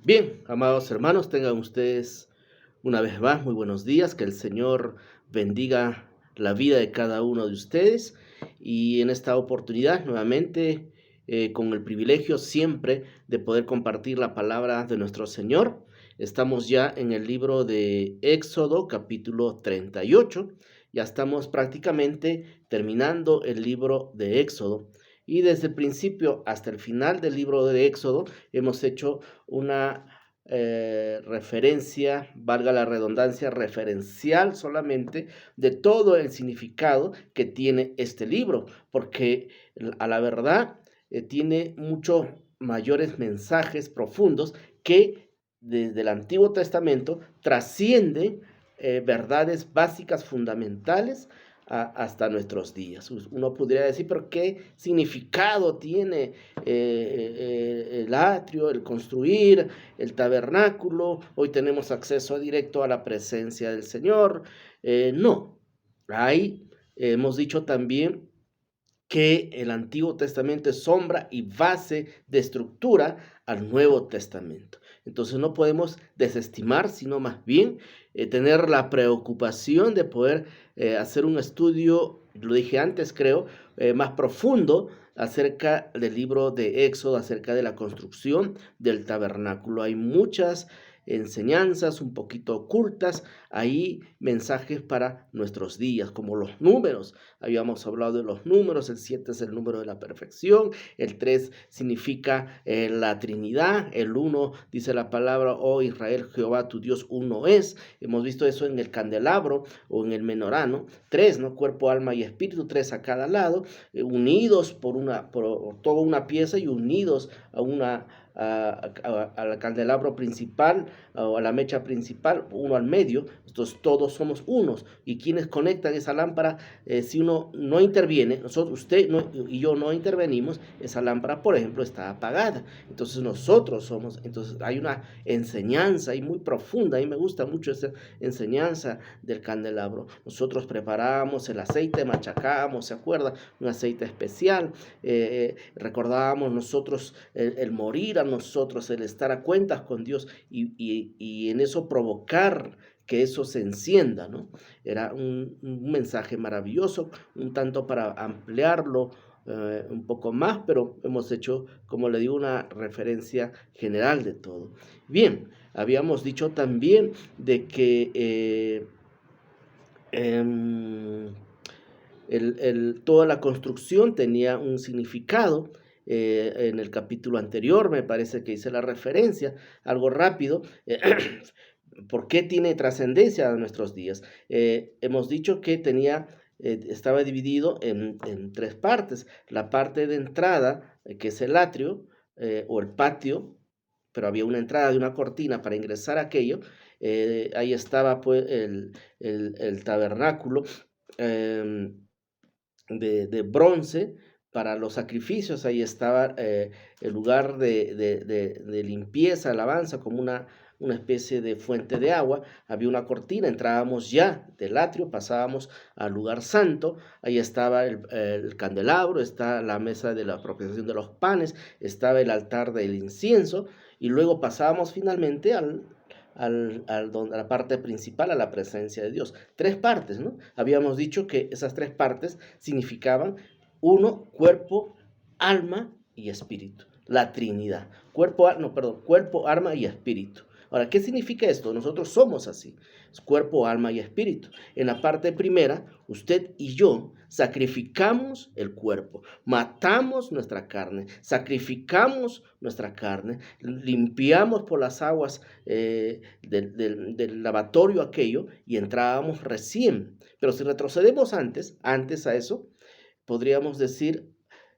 Bien, amados hermanos, tengan ustedes una vez más muy buenos días, que el Señor bendiga la vida de cada uno de ustedes y en esta oportunidad nuevamente con el privilegio siempre de poder compartir la palabra de nuestro Señor. Estamos ya en el libro de Éxodo capítulo 38, ya estamos prácticamente terminando el libro de Éxodo y desde el principio hasta el final del libro de Éxodo hemos hecho una referencia, valga la redundancia, referencial solamente de todo el significado que tiene este libro, porque a la verdad tiene muchos mayores mensajes profundos que desde el Antiguo Testamento trascienden verdades básicas fundamentales hasta nuestros días. Uno podría decir, pero ¿qué significado tiene el atrio, el construir, el tabernáculo? Hoy tenemos acceso directo a la presencia del Señor. No, ahí hemos dicho también que el Antiguo Testamento es sombra y base de estructura al Nuevo Testamento. Entonces no podemos desestimar, sino más bien tener la preocupación de poder hacer un estudio, lo dije antes creo, más profundo acerca del libro de Éxodo, acerca de la construcción del tabernáculo. Hay muchas enseñanzas un poquito ocultas, ahí mensajes para nuestros días, como los números. Habíamos hablado de los números, el 7 es el número de la perfección, el 3 significa la Trinidad, el 1 dice la palabra, oh Israel, Jehová tu Dios uno es. Hemos visto eso en el candelabro o en el menorá, ¿no? 3, ¿no? Cuerpo, alma y espíritu, 3 a cada lado, unidos por toda una pieza y unidos a una al candelabro principal o a la mecha principal, uno al medio. Entonces todos somos unos, y quienes conectan esa lámpara, si uno no interviene, usted y yo no intervenimos, esa lámpara, por ejemplo, está apagada. Entonces nosotros somos, entonces hay una enseñanza ahí muy profunda. A mí me gusta mucho esa enseñanza del candelabro. Nosotros preparamos el aceite, machacamos, ¿se acuerda? Un aceite especial. Recordábamos nosotros el morir a nosotros, el estar a cuentas con Dios y en eso provocar que eso se encienda, ¿no? Era un mensaje maravilloso, un tanto para ampliarlo un poco más, pero hemos hecho, como le digo, una referencia general de todo. Bien, habíamos dicho también de que toda la construcción tenía un significado. En el capítulo anterior me parece que hice la referencia, algo rápido. ¿Por qué tiene trascendencia a nuestros días? Hemos dicho que estaba dividido en tres partes. La parte de entrada, que es el atrio o el patio, pero había una entrada de una cortina para ingresar a aquello. Ahí estaba pues el tabernáculo de bronce para los sacrificios. Ahí estaba el lugar de limpieza, alabanza, como una especie de fuente de agua. Había una cortina, entrábamos ya del atrio, pasábamos al lugar santo. Ahí estaba el candelabro, está la mesa de la propiciación de los panes, estaba el altar del incienso, y luego pasábamos finalmente a la parte principal, a la presencia de Dios. Tres partes, ¿no? Habíamos dicho que esas tres partes significaban uno, cuerpo, alma y espíritu. La Trinidad. Cuerpo, alma y espíritu. Ahora, ¿qué significa esto? Nosotros somos así, cuerpo, alma y espíritu. En la parte primera, usted y yo sacrificamos el cuerpo, matamos nuestra carne, sacrificamos nuestra carne, limpiamos por las aguas del lavatorio aquello y entrábamos recién. Pero si retrocedemos antes a eso, podríamos decir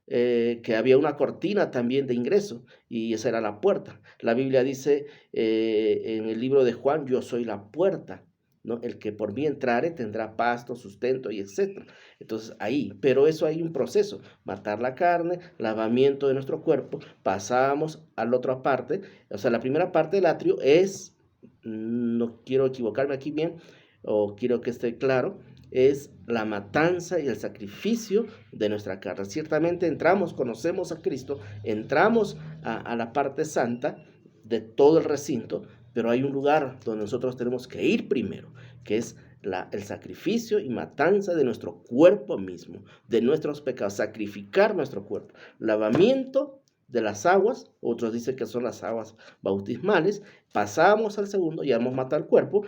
que había una cortina también de ingreso, y esa era la puerta. La Biblia dice en el libro de Juan, yo soy la puerta, ¿no? El que por mí entrare tendrá pasto, sustento y etcétera. Entonces ahí, pero eso hay un proceso: matar la carne, lavamiento de nuestro cuerpo, pasamos a la otra parte. O sea, la primera parte del atrio es, no quiero equivocarme aquí bien, o quiero que esté claro, es la matanza y el sacrificio de nuestra carne. Ciertamente entramos, conocemos a Cristo, entramos a la parte santa, de todo el recinto, pero hay un lugar donde nosotros tenemos que ir primero, que es el sacrificio y matanza de nuestro cuerpo mismo, de nuestros pecados, sacrificar nuestro cuerpo, lavamiento de las aguas, otros dicen que son las aguas bautismales. Pasábamos al segundo, ya hemos matado el cuerpo,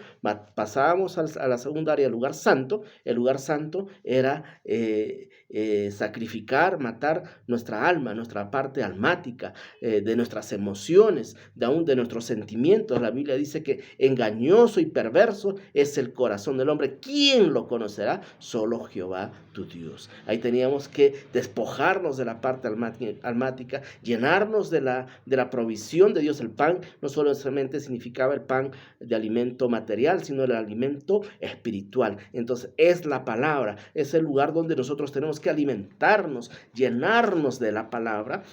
pasábamos a la segunda área, el lugar santo. El lugar santo era sacrificar, matar nuestra alma, nuestra parte almática, de nuestras emociones, aún de nuestros sentimientos. La Biblia dice que engañoso y perverso es el corazón del hombre. ¿Quién lo conocerá? Solo Jehová tu Dios. Ahí teníamos que despojarnos de la parte almática, llenarnos de la provisión de Dios. El pan no solamente significaba el pan de alimento material, sino el alimento espiritual. Entonces es la palabra, es el lugar donde nosotros tenemos que alimentarnos, llenarnos de la palabra,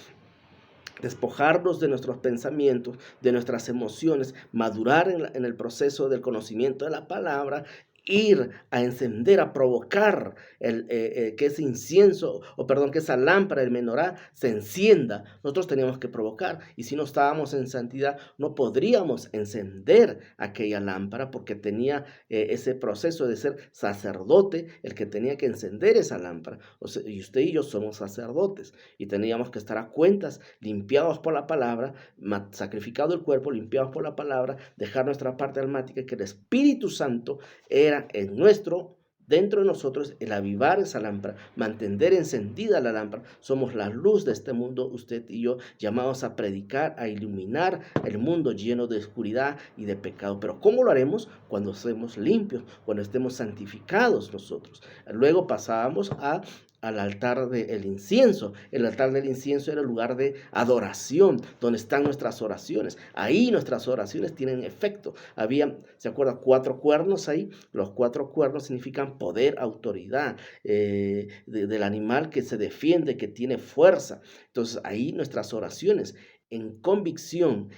despojarnos de nuestros pensamientos, de nuestras emociones, madurar en el proceso del conocimiento de la palabra, ir a encender, a provocar que ese incienso, que esa lámpara, el menorá, se encienda. Nosotros teníamos que provocar, y si no estábamos en santidad, no podríamos encender aquella lámpara, porque tenía ese proceso de ser sacerdote, el que tenía que encender esa lámpara. O sea, y usted y yo somos sacerdotes, y teníamos que estar a cuentas, limpiados por la palabra, sacrificado el cuerpo, limpiados por la palabra, dejar nuestra parte almática, que el Espíritu Santo era dentro de nosotros, el avivar esa lámpara, mantener encendida la lámpara. Somos la luz de este mundo, usted y yo, llamados a predicar, a iluminar el mundo lleno de oscuridad y de pecado. Pero ¿cómo lo haremos? Cuando estemos limpios, cuando estemos santificados nosotros. Luego pasábamos al altar del incienso. El altar del incienso era el lugar de adoración, donde están nuestras oraciones. Ahí nuestras oraciones tienen efecto. Había, ¿se acuerda? 4 cuernos ahí. Los 4 cuernos significan poder, autoridad, del animal que se defiende, que tiene fuerza. Entonces ahí nuestras oraciones, en convicción,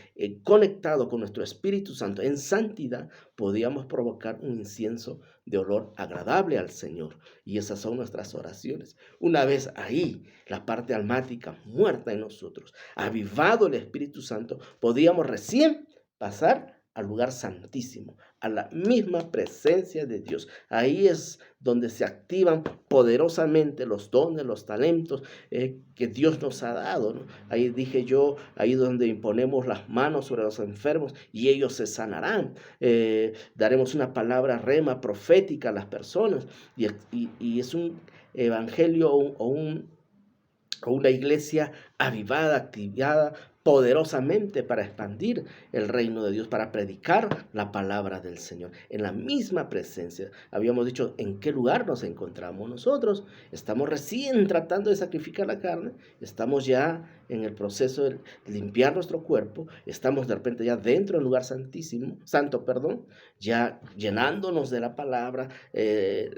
conectado con nuestro Espíritu Santo, en santidad, podíamos provocar un incienso de olor agradable al Señor. Y esas son nuestras oraciones. Una vez ahí, la parte almática muerta en nosotros, avivado el Espíritu Santo, podíamos recién pasar al lugar santísimo, a la misma presencia de Dios. Ahí es donde se activan poderosamente los dones, los talentos que Dios nos ha dado, ¿no? Ahí dije yo, ahí donde imponemos las manos sobre los enfermos y ellos se sanarán. Daremos una palabra rema profética a las personas, y es un evangelio o una iglesia avivada, activada poderosamente para expandir el reino de Dios, para predicar la palabra del Señor. En la misma presencia, habíamos dicho en qué lugar nos encontramos nosotros. Estamos recién tratando de sacrificar la carne, estamos ya en el proceso de limpiar nuestro cuerpo, estamos de repente ya dentro del lugar santo, ya llenándonos de la palabra,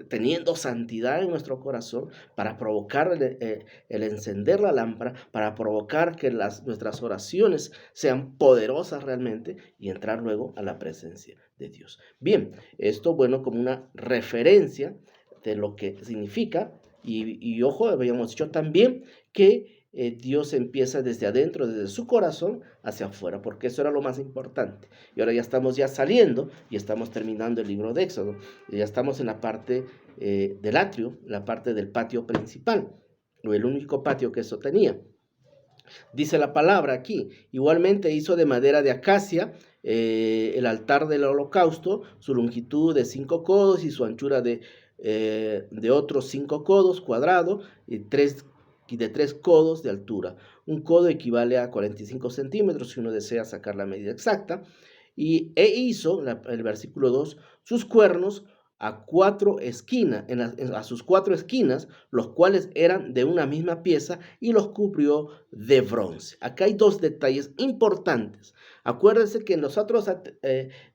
teniendo santidad en nuestro corazón para provocar el encender la lámpara, para provocar que nuestras oraciones sean poderosas realmente y entrar luego a la presencia de Dios. Bien, esto bueno como una referencia de lo que significa, y ojo, habíamos dicho también que Dios empieza desde adentro, desde su corazón hacia afuera, porque eso era lo más importante. Y ahora ya estamos saliendo y estamos terminando el libro de Éxodo. Ya estamos en la parte del atrio, la parte del patio principal, o el único patio que eso tenía. Dice la palabra aquí, igualmente hizo de madera de acacia el altar del holocausto, su longitud de 5 codos y su anchura de otros 5 codos cuadrado y de 3 codos de altura. Un codo equivale a 45 centímetros si uno desea sacar la medida exacta. E hizo, el versículo 2, sus cuernos a 4 esquinas, a sus 4 esquinas, los cuales eran de una misma pieza, y los cubrió de bronce. Acá hay 2 detalles importantes. Acuérdense que nosotros,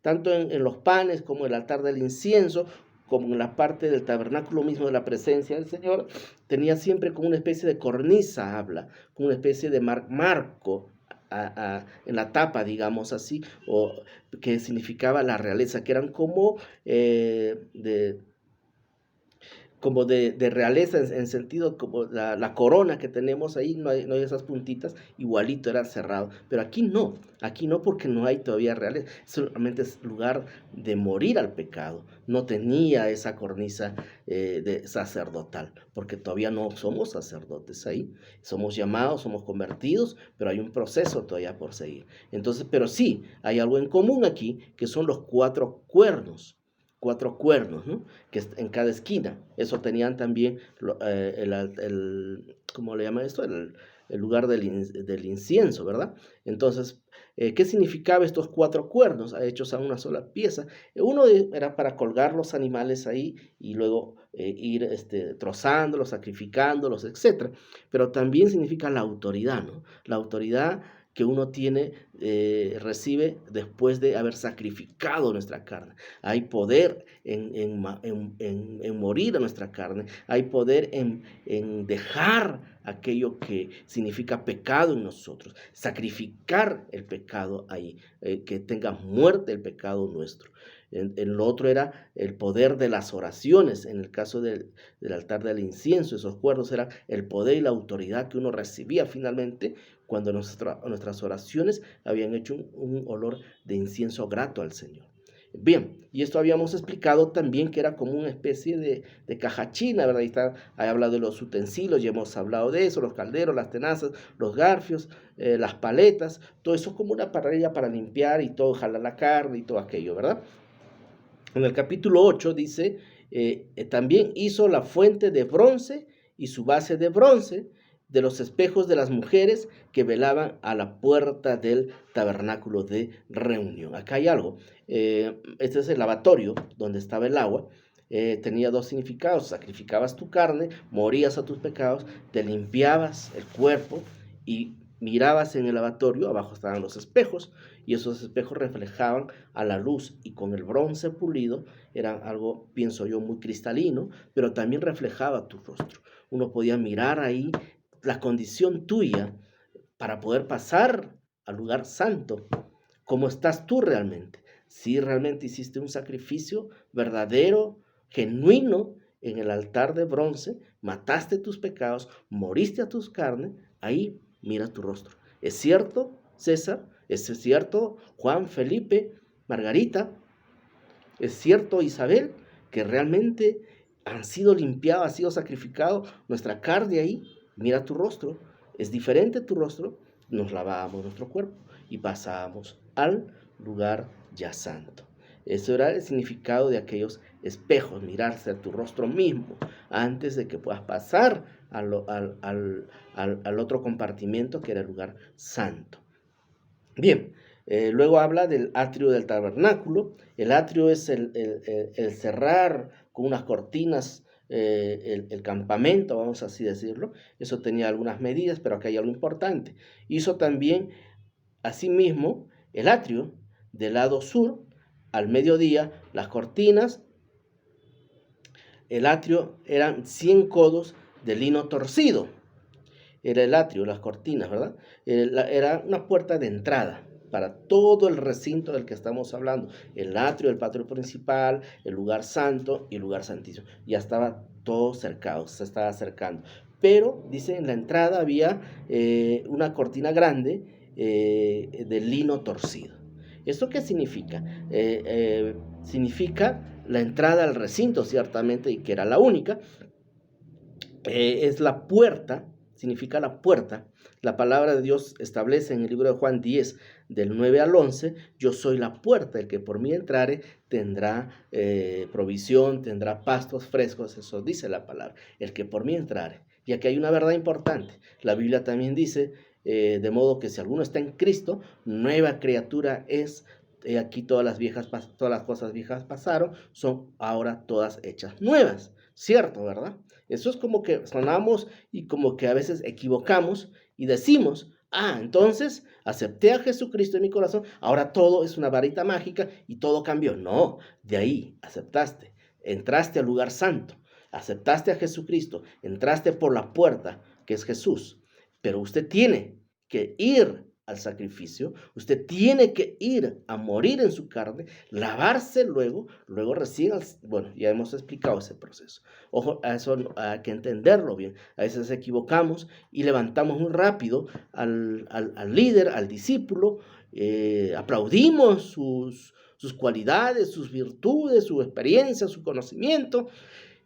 tanto en los panes como el altar del incienso, como en la parte del tabernáculo mismo de la presencia del Señor, tenía siempre como una especie de cornisa, como una especie de marco en la tapa, digamos así, o que significaba la realeza, que eran como como de realeza en sentido como la corona que tenemos ahí, no hay esas puntitas, igualito era cerrado. Pero aquí no porque no hay todavía realeza, solamente es lugar de morir al pecado. No tenía esa cornisa de sacerdotal, porque todavía no somos sacerdotes ahí. Somos llamados, somos convertidos, pero hay un proceso todavía por seguir. Entonces, pero sí, hay algo en común aquí, que son los cuatro cuernos, ¿no? Que en cada esquina. Eso tenían también ¿cómo le llaman esto? El lugar del incienso, ¿verdad? Entonces, ¿qué significaba estos cuatro cuernos hechos a una sola pieza? Uno era para colgar los animales ahí y luego ir trozándolos, sacrificándolos, etc. Pero también significa la autoridad, ¿no? La autoridad que uno tiene, recibe después de haber sacrificado nuestra carne. Hay poder en morir a nuestra carne, hay poder en dejar aquello que significa pecado en nosotros, sacrificar el pecado ahí, que tenga muerte el pecado nuestro. En lo otro era el poder de las oraciones, en el caso del altar del incienso, esos cuernos eran el poder y la autoridad que uno recibía finalmente cuando nuestras oraciones habían hecho un olor de incienso grato al Señor. Bien, y esto habíamos explicado también que era como una especie de caja china, ¿verdad? Ahí hablado de los utensilios, ya hemos hablado de eso, los calderos, las tenazas, los garfios, las paletas, todo eso como una parrilla para limpiar y todo, jalar la carne y todo aquello, ¿verdad? En el capítulo 8 dice, también hizo la fuente de bronce y su base de bronce de los espejos de las mujeres que velaban a la puerta del tabernáculo de reunión. Acá hay algo. Este es el lavatorio donde estaba el agua. Tenía dos significados. Sacrificabas tu carne, morías a tus pecados, te limpiabas el cuerpo y mirabas en el lavatorio, abajo estaban los espejos, y esos espejos reflejaban a la luz, y con el bronce pulido era algo, pienso yo, muy cristalino, pero también reflejaba tu rostro. Uno podía mirar ahí la condición tuya para poder pasar al lugar santo. ¿Cómo estás tú realmente? Si realmente hiciste un sacrificio verdadero, genuino, en el altar de bronce, mataste tus pecados, moriste a tus carnes, ahí mira tu rostro. ¿Es cierto, César? ¿Es cierto, Juan, Felipe, Margarita? ¿Es cierto, Isabel, que realmente han sido limpiados, ha sido sacrificado nuestra carne ahí? Mira tu rostro. ¿Es diferente tu rostro? Nos lavamos nuestro cuerpo y pasamos al lugar ya santo. Eso era el significado de aquellos espejos, mirarse a tu rostro mismo antes de que puedas pasar al otro compartimiento que era el lugar santo. Bien, luego habla del atrio del tabernáculo. El atrio es el cerrar con unas cortinas el campamento, vamos así decirlo. Eso tenía algunas medidas, pero acá hay algo importante. Hizo también, asimismo, el atrio del lado sur, al mediodía, las cortinas. El atrio eran 100 codos de lino torcido. Era el atrio, las cortinas, ¿verdad? Era una puerta de entrada para todo el recinto del que estamos hablando. El atrio, el patio principal, el lugar santo y el lugar santísimo. Ya estaba todo cercado, se estaba acercando. Pero, dice, en la entrada había una cortina grande de lino torcido. ¿Esto qué significa? Significa la entrada al recinto, ciertamente, y que era la única. Es la puerta, significa la puerta. La palabra de Dios establece en el libro de Juan 10, del 9 al 11, yo soy la puerta, el que por mí entrare tendrá provisión, tendrá pastos frescos, eso dice la palabra, el que por mí entrare. Y aquí hay una verdad importante, la Biblia también dice, de modo que si alguno está en Cristo, nueva criatura es. Aquí todas las cosas viejas pasaron, son ahora todas hechas nuevas, ¿cierto, verdad? Eso es como que sonamos y como que a veces equivocamos y decimos, entonces acepté a Jesucristo en mi corazón, ahora todo es una varita mágica y todo cambió. No, de ahí aceptaste, entraste al lugar santo, aceptaste a Jesucristo, entraste por la puerta que es Jesús, pero usted tiene que ir al sacrificio, usted tiene que ir a morir en su carne, lavarse luego recién, bueno, ya hemos explicado ese proceso. Ojo, a eso hay que entenderlo bien. A veces nos equivocamos y levantamos muy rápido al líder, al discípulo, aplaudimos sus cualidades, sus virtudes, su experiencia, su conocimiento,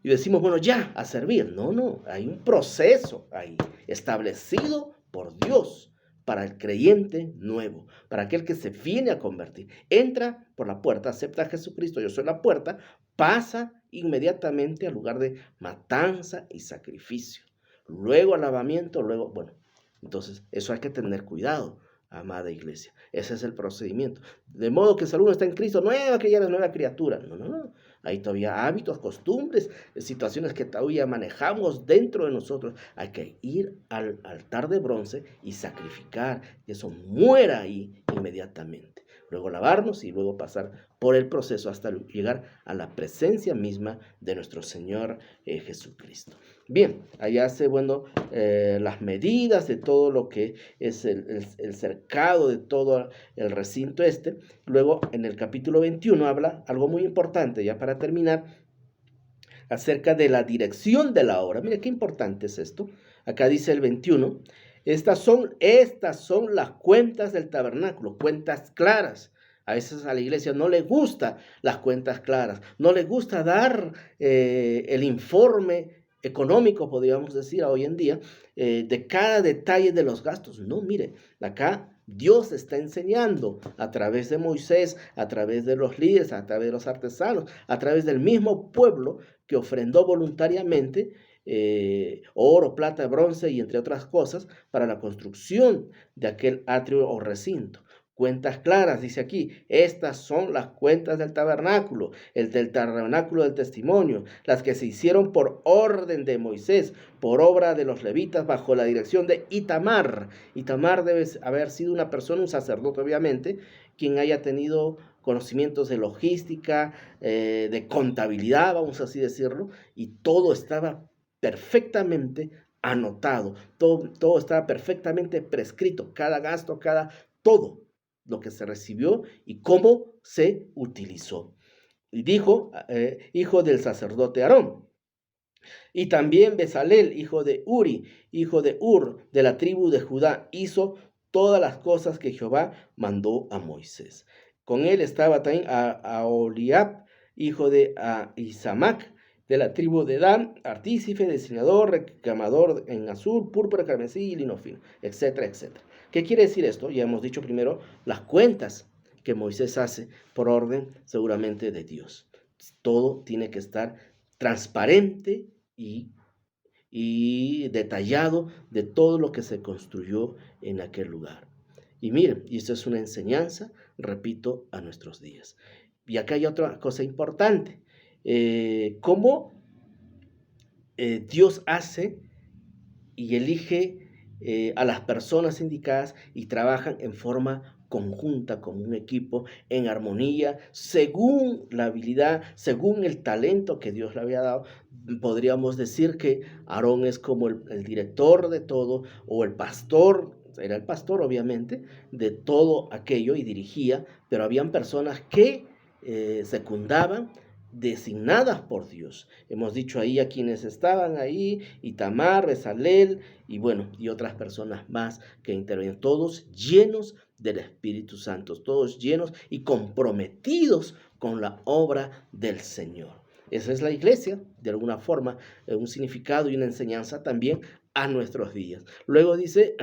y decimos, bueno, ya, a servir. No, hay un proceso ahí establecido por Dios para el creyente nuevo, para aquel que se viene a convertir. Entra por la puerta, acepta a Jesucristo, yo soy la puerta, pasa inmediatamente al lugar de matanza y sacrificio. Luego al lavamiento, luego, bueno, entonces eso hay que tener cuidado, amada iglesia. Ese es el procedimiento. De modo que si alguno está en Cristo, nueva que ya es nueva criatura. No. Hay todavía hábitos, costumbres, situaciones que todavía manejamos dentro de nosotros. Hay que ir al altar de bronce y sacrificar, que eso muera ahí inmediatamente. Luego lavarnos y luego pasar por el proceso hasta llegar a la presencia misma de nuestro Señor Jesucristo. Bien, ahí hace, las medidas de todo lo que es el cercado de todo el recinto este. Luego, en el capítulo 21 habla algo muy importante, ya para terminar, acerca de la dirección de la obra. Mira qué importante es esto. Acá dice el 21, estas son las cuentas del tabernáculo, cuentas claras. A veces a la iglesia no le gustan las cuentas claras, no le gusta dar el informe económico, podríamos decir hoy en día, de cada detalle de los gastos. No, mire, acá Dios está enseñando a través de Moisés, a través de los líderes, a través de los artesanos, a través del mismo pueblo que ofrendó voluntariamente oro, plata, bronce y entre otras cosas para la construcción de aquel atrio o recinto. Cuentas claras, dice aquí, estas son las cuentas del tabernáculo, el del tabernáculo del testimonio, las que se hicieron por orden de Moisés, por obra de los levitas, bajo la dirección de Itamar. Itamar debe haber sido una persona, un sacerdote obviamente, quien haya tenido conocimientos de logística, de contabilidad, vamos así decirlo, y todo estaba perfectamente anotado, todo estaba perfectamente prescrito, cada gasto, todo lo que se recibió y cómo se utilizó. Y dijo, hijo del sacerdote Aarón. Y también Bezalel, hijo de Uri, hijo de Ur, de la tribu de Judá, hizo todas las cosas que Jehová mandó a Moisés. Con él estaba también Aholiab, hijo de Isamac, de la tribu de Dan, artífice, diseñador, recamador en azul, púrpura, carmesí y lino fino, etcétera, etcétera. ¿Qué quiere decir esto? Ya hemos dicho primero las cuentas que Moisés hace por orden seguramente de Dios. Todo tiene que estar transparente y detallado de todo lo que se construyó en aquel lugar. Y miren, y esto es una enseñanza, repito, a nuestros días. Y acá hay otra cosa importante. Cómo Dios hace y elige a las personas indicadas y trabajan en forma conjunta, como un equipo, en armonía, según la habilidad, según el talento que Dios le había dado. Podríamos decir que Aarón es como el director de todo, o el pastor, era el pastor obviamente, de todo aquello y dirigía, pero habían personas que secundaban, designadas por Dios. Hemos dicho ahí a quienes estaban ahí, Itamar, Bezalel, y otras personas más que intervienen, todos llenos del Espíritu Santo, todos llenos y comprometidos con la obra del Señor. Esa es la iglesia, de alguna forma, un significado y una enseñanza también a nuestros días. Luego dice,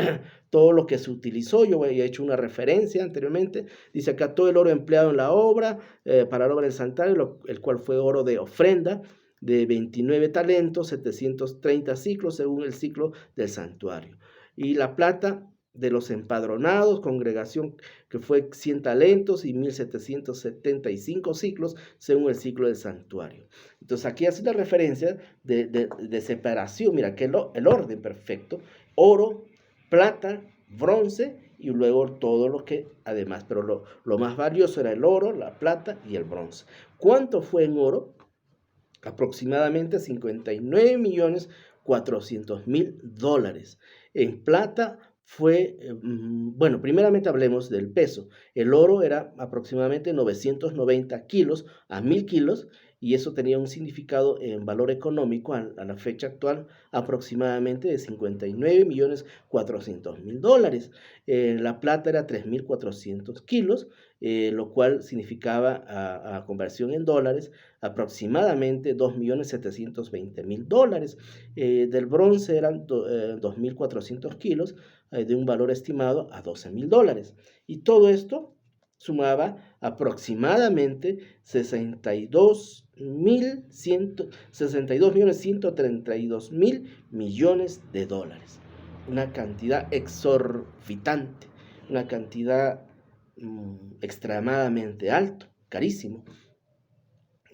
todo lo que se utilizó, yo había hecho una referencia anteriormente, dice acá todo el oro empleado en la obra, para la obra del santuario, el cual fue oro de ofrenda, de 29 talentos, 730 ciclos, según el ciclo del santuario. Y la plata de los empadronados, congregación que fue 100 talentos y 1775 ciclos, según el ciclo del santuario. Entonces aquí hace la referencia de separación, mira que el orden perfecto, oro, plata, bronce y luego todo lo que además, pero lo más valioso era el oro, la plata y el bronce. ¿Cuánto fue en oro? Aproximadamente 59.400.000 dólares. En plata, bueno, primeramente hablemos del peso. El oro era aproximadamente 990 kilos a 1000 kilos, y eso tenía un significado en valor económico a la fecha actual aproximadamente de 59.400.000 dólares. La plata era 3.400 kilos, lo cual significaba a conversión en dólares aproximadamente 2.720.000 dólares. Del bronce eran 2.400 kilos, de un valor estimado a 12.000 dólares. Y todo esto sumaba aproximadamente 62.132.000 de dólares. Una cantidad exorbitante, una cantidad extremadamente alto, carísimo.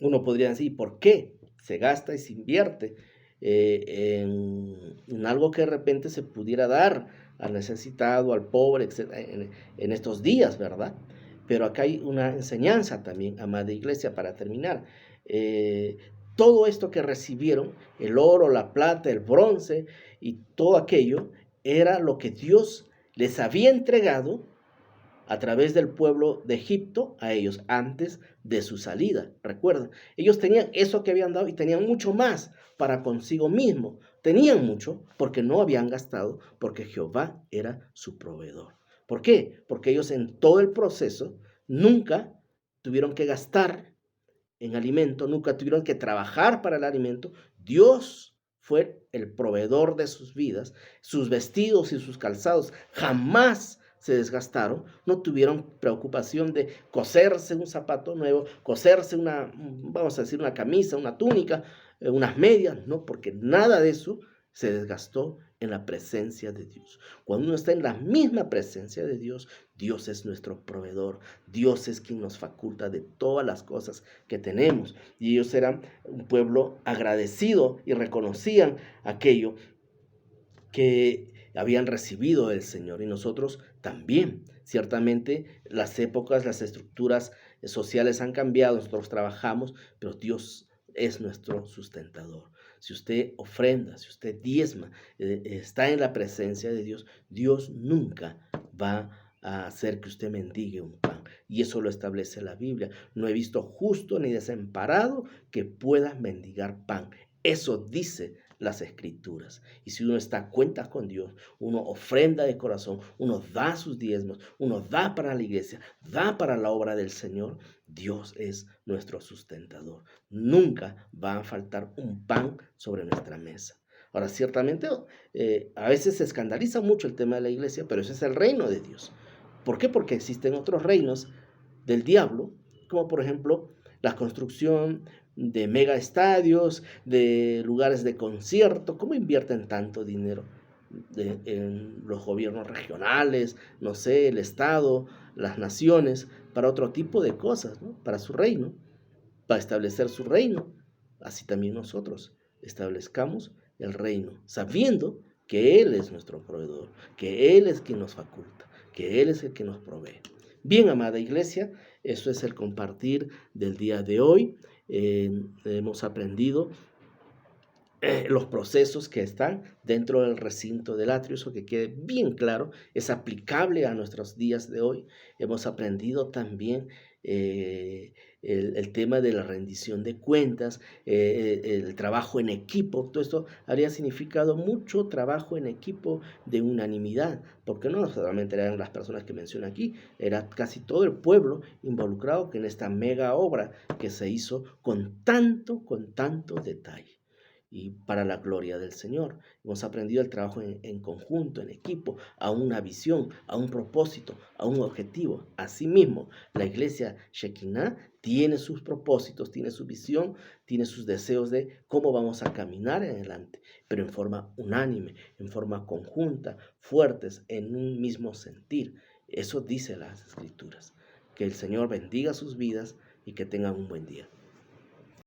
Uno podría decir, ¿por qué se gasta y se invierte en algo que de repente se pudiera dar al necesitado, al pobre, etcétera, en estos días, ¿verdad? Pero acá hay una enseñanza también, amada iglesia, para terminar. Todo esto que recibieron, el oro, la plata, el bronce y todo aquello, era lo que Dios les había entregado a través del pueblo de Egipto a ellos antes de su salida. Recuerden, ellos tenían eso que habían dado y tenían mucho más para consigo mismo. Tenían mucho porque no habían gastado, porque Jehová era su proveedor. ¿Por qué? Porque ellos en todo el proceso nunca tuvieron que gastar en alimento, nunca tuvieron que trabajar para el alimento. Dios fue el proveedor de sus vidas, sus vestidos y sus calzados jamás se desgastaron, no tuvieron preocupación de coserse un zapato nuevo, coserse vamos a decir, una camisa, una túnica, unas medias, no, porque nada de eso se desgastó en la presencia de Dios. Cuando uno está en la misma presencia de Dios, Dios es nuestro proveedor, Dios es quien nos faculta de todas las cosas que tenemos. Y ellos eran un pueblo agradecido y reconocían aquello que habían recibido del Señor, y nosotros también. Ciertamente las épocas, las estructuras sociales han cambiado, nosotros trabajamos, pero Dios es nuestro sustentador. Si usted ofrenda, si usted diezma, está en la presencia de Dios, Dios nunca va a hacer que usted mendigue un pan. Y eso lo establece la Biblia. No he visto justo ni desamparado que pueda mendigar pan. Eso dice las escrituras. Y si uno está a cuentas con Dios, uno ofrenda de corazón, uno da sus diezmos, uno da para la iglesia, da para la obra del Señor, Dios es nuestro sustentador. Nunca va a faltar un pan sobre nuestra mesa. Ahora, ciertamente, a veces se escandaliza mucho el tema de la iglesia, pero ese es el reino de Dios. ¿Por qué? Porque existen otros reinos del diablo, como por ejemplo la construcción de mega estadios, de lugares de concierto. ¿Cómo invierten tanto dinero en los gobiernos regionales, no sé, el Estado, las naciones, para otro tipo de cosas, ¿no? Para su reino, para establecer su reino? Así también nosotros establezcamos el reino, sabiendo que Él es nuestro proveedor, que Él es quien nos faculta, que Él es el que nos provee. Bien, amada iglesia, eso es el compartir del día de hoy. Hemos aprendido los procesos que están dentro del recinto del atrio, eso que quede bien claro, es aplicable a nuestros días de hoy. Hemos aprendido también el tema de la rendición de cuentas, el trabajo en equipo. Todo esto habría significado mucho trabajo en equipo de unanimidad, porque no solamente eran las personas que menciono aquí, era casi todo el pueblo involucrado en esta mega obra que se hizo con tanto detalle y para la gloria del Señor. Hemos aprendido el trabajo en conjunto, en equipo, a una visión, a un propósito, a un objetivo. Asimismo, la iglesia Shekinah tiene sus propósitos, tiene su visión, tiene sus deseos de cómo vamos a caminar en adelante, pero en forma unánime, en forma conjunta, fuertes, en un mismo sentir. Eso dice las Escrituras. Que el Señor bendiga sus vidas y que tengan un buen día.